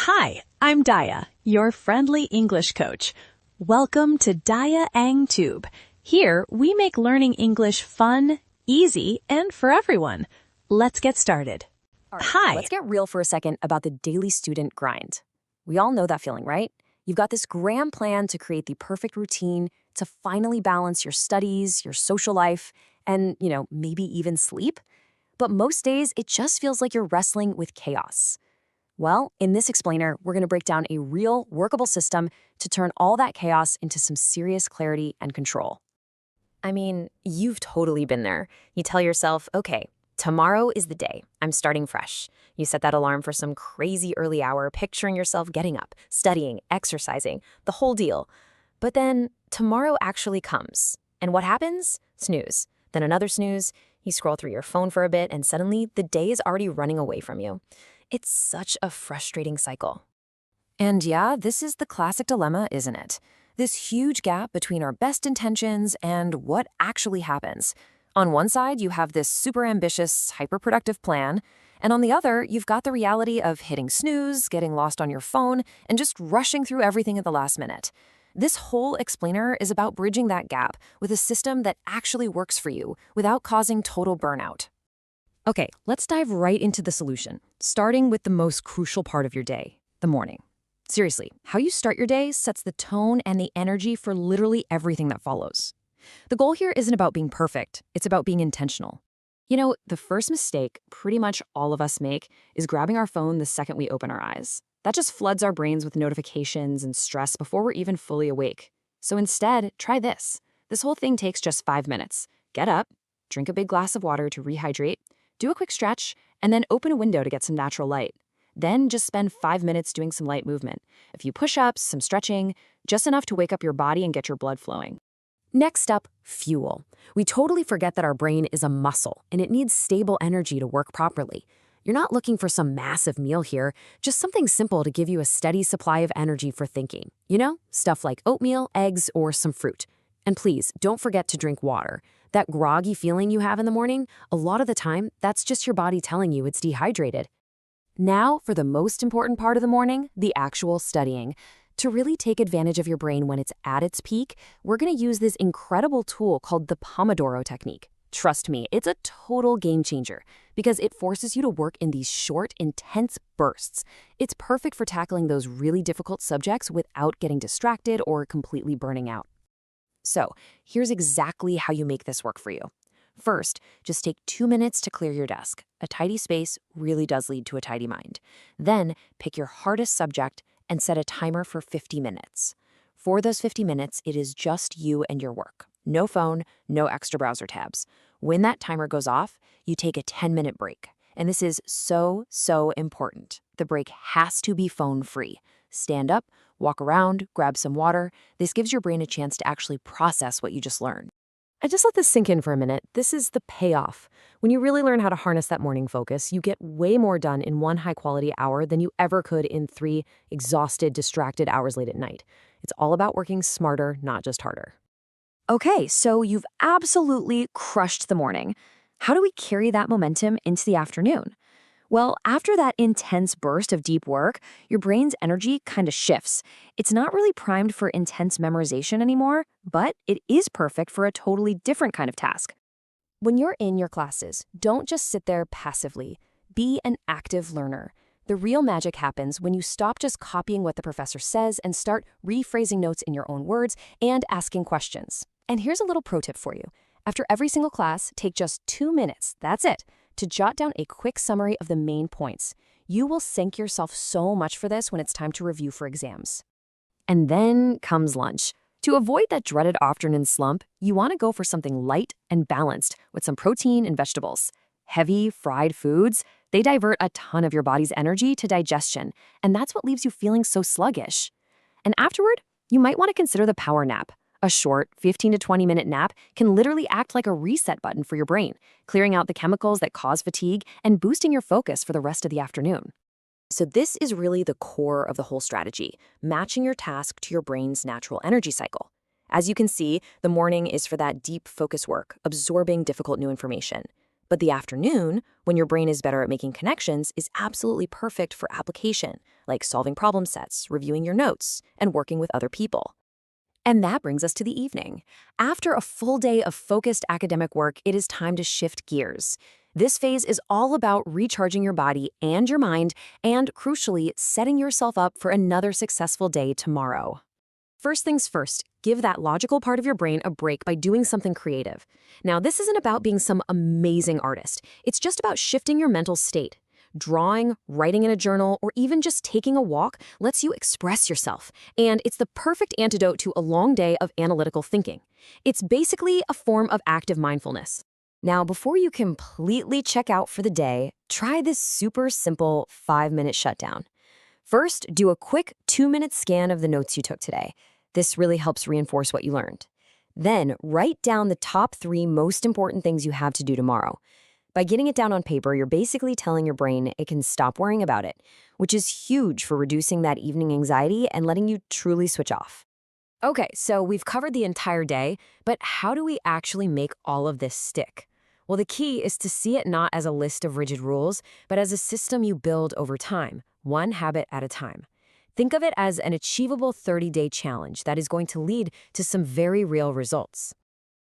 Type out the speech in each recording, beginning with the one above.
Hi, I'm Daya, your friendly English coach. Welcome to Daya Ang Tube. Here, we make learning English fun, easy, and for everyone. Let's get started. All right, Hi. Let's get real for a second about the daily student grind. We all know that feeling, right? You've got this grand plan to create the perfect routine, to finally balance your studies, your social life, and, maybe even sleep. But most days, it just feels like you're wrestling with chaos. Well, in this explainer, we're going to break down a real, workable system to turn all that chaos into some serious clarity and control. I mean, you've totally been there. You tell yourself, okay, tomorrow is the day. I'm starting fresh. You set that alarm for some crazy early hour, picturing yourself getting up, studying, exercising, the whole deal. But then tomorrow actually comes. And what happens? Snooze. Then another snooze. You scroll through your phone for a bit, and suddenly the day is already running away from you. It's such a frustrating cycle. And yeah, this is the classic dilemma, isn't it? This huge gap between our best intentions and what actually happens. On one side, you have this super ambitious, hyper-productive plan, and on the other, you've got the reality of hitting snooze, getting lost on your phone, and just rushing through everything at the last minute. This whole explainer is about bridging that gap with a system that actually works for you without causing total burnout. Okay, let's dive right into the solution, starting with the most crucial part of your day, the morning. Seriously, how you start your day sets the tone and the energy for literally everything that follows. The goal here isn't about being perfect, it's about being intentional. The first mistake pretty much all of us make is grabbing our phone the second we open our eyes. That just floods our brains with notifications and stress before we're even fully awake. So instead, try this. This whole thing takes just 5 minutes. Get up, drink a big glass of water to rehydrate, do a quick stretch, and then open a window to get some natural light. Then just spend 5 minutes doing some light movement. A few push-ups, some stretching, just enough to wake up your body and get your blood flowing. Next up, fuel. We totally forget that our brain is a muscle, and it needs stable energy to work properly. You're not looking for some massive meal here, just something simple to give you a steady supply of energy for thinking. Stuff like oatmeal, eggs, or some fruit. And please, don't forget to drink water. That groggy feeling you have in the morning, a lot of the time, that's just your body telling you it's dehydrated. Now, for the most important part of the morning, the actual studying. To really take advantage of your brain when it's at its peak, we're going to use this incredible tool called the Pomodoro technique. Trust me, it's a total game changer because it forces you to work in these short, intense bursts. It's perfect for tackling those really difficult subjects without getting distracted or completely burning out. So, here's exactly how you make this work for you. First, just take 2 minutes to clear your desk. A tidy space really does lead to a tidy mind. Then, pick your hardest subject and set a timer for 50 minutes. For those 50 minutes, it is just you and your work. No phone, no extra browser tabs. When that timer goes off, you take a 10-minute break. And this is so important. The break has to be phone-free. Stand up, walk around, grab some water. This gives your brain a chance to actually process what you just learned. I just let this sink in for a minute. This is the payoff. When you really learn how to harness that morning focus, you get way more done in 1 high-quality hour than you ever could in 3 exhausted, distracted hours late at night. It's all about working smarter, not just harder. Okay, so you've absolutely crushed the morning. How do we carry that momentum into the afternoon? Well, after that intense burst of deep work, your brain's energy kind of shifts. It's not really primed for intense memorization anymore, but it is perfect for a totally different kind of task. When you're in your classes, don't just sit there passively. Be an active learner. The real magic happens when you stop just copying what the professor says and start rephrasing notes in your own words and asking questions. And here's a little pro tip for you. After every single class, take just 2 minutes, that's it, to jot down a quick summary of the main points. You will thank yourself so much for this when it's time to review for exams. And then comes lunch. To avoid that dreaded afternoon slump, you want to go for something light and balanced with some protein and vegetables. Heavy, fried foods, they divert a ton of your body's energy to digestion, and that's what leaves you feeling so sluggish. And afterward, you might want to consider the power nap. A short 15 to 20-minute nap can literally act like a reset button for your brain, clearing out the chemicals that cause fatigue and boosting your focus for the rest of the afternoon. So this is really the core of the whole strategy, matching your task to your brain's natural energy cycle. As you can see, the morning is for that deep focus work, absorbing difficult new information. But the afternoon, when your brain is better at making connections, is absolutely perfect for application, like solving problem sets, reviewing your notes, and working with other people. And that brings us to the evening. After a full day of focused academic work, it is time to shift gears. This phase is all about recharging your body and your mind, and crucially, setting yourself up for another successful day tomorrow. First things first, give that logical part of your brain a break by doing something creative. Now, this isn't about being some amazing artist. It's just about shifting your mental state. Drawing, writing in a journal, or even just taking a walk lets you express yourself, and it's the perfect antidote to a long day of analytical thinking. It's basically a form of active mindfulness. Now, before you completely check out for the day, try this super simple 5-minute shutdown. First, do a quick 2-minute scan of the notes you took today. This really helps reinforce what you learned. Then, write down the top 3 most important things you have to do tomorrow. By getting it down on paper, you're basically telling your brain it can stop worrying about it, which is huge for reducing that evening anxiety and letting you truly switch off. Okay, so we've covered the entire day, but how do we actually make all of this stick? Well, the key is to see it not as a list of rigid rules, but as a system you build over time, one habit at a time. Think of it as an achievable 30-day challenge that is going to lead to some very real results.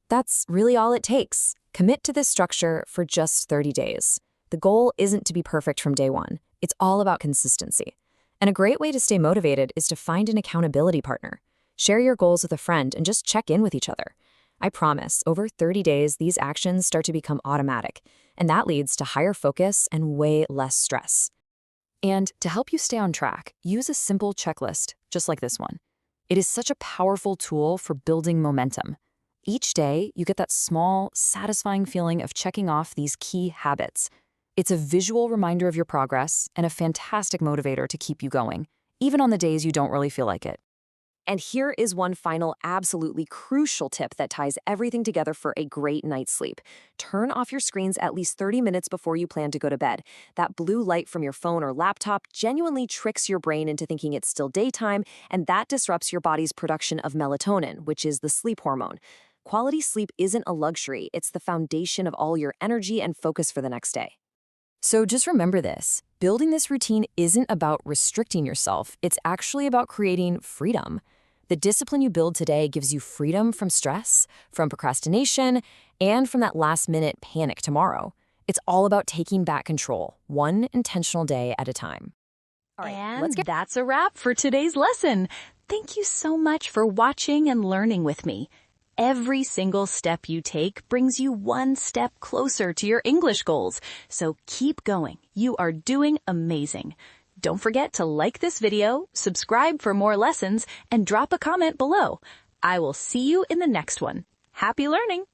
That's really all it takes. Commit to this structure for just 30 days. The goal isn't to be perfect from day one. It's all about consistency. And a great way to stay motivated is to find an accountability partner. Share your goals with a friend and just check in with each other. I promise, over 30 days, these actions start to become automatic, and that leads to higher focus and way less stress. And to help you stay on track, use a simple checklist, just like this one. It is such a powerful tool for building momentum. Each day, you get that small, satisfying feeling of checking off these key habits. It's a visual reminder of your progress and a fantastic motivator to keep you going, even on the days you don't really feel like it. And here is one final absolutely crucial tip that ties everything together for a great night's sleep. Turn off your screens at least 30 minutes before you plan to go to bed. That blue light from your phone or laptop genuinely tricks your brain into thinking it's still daytime, and that disrupts your body's production of melatonin, which is the sleep hormone. Quality sleep isn't a luxury, it's the foundation of all your energy and focus for the next day. So just remember this, building this routine isn't about restricting yourself, it's actually about creating freedom. The discipline you build today gives you freedom from stress, from procrastination, and from that last-minute panic tomorrow. It's all about taking back control, one intentional day at a time. All right, And that's a wrap for today's lesson. Thank you so much for watching and learning with me. Every single step you take brings you one step closer to your English goals. So keep going. You are doing amazing. Don't forget to like this video, subscribe for more lessons, and drop a comment below. I will see you in the next one. Happy learning!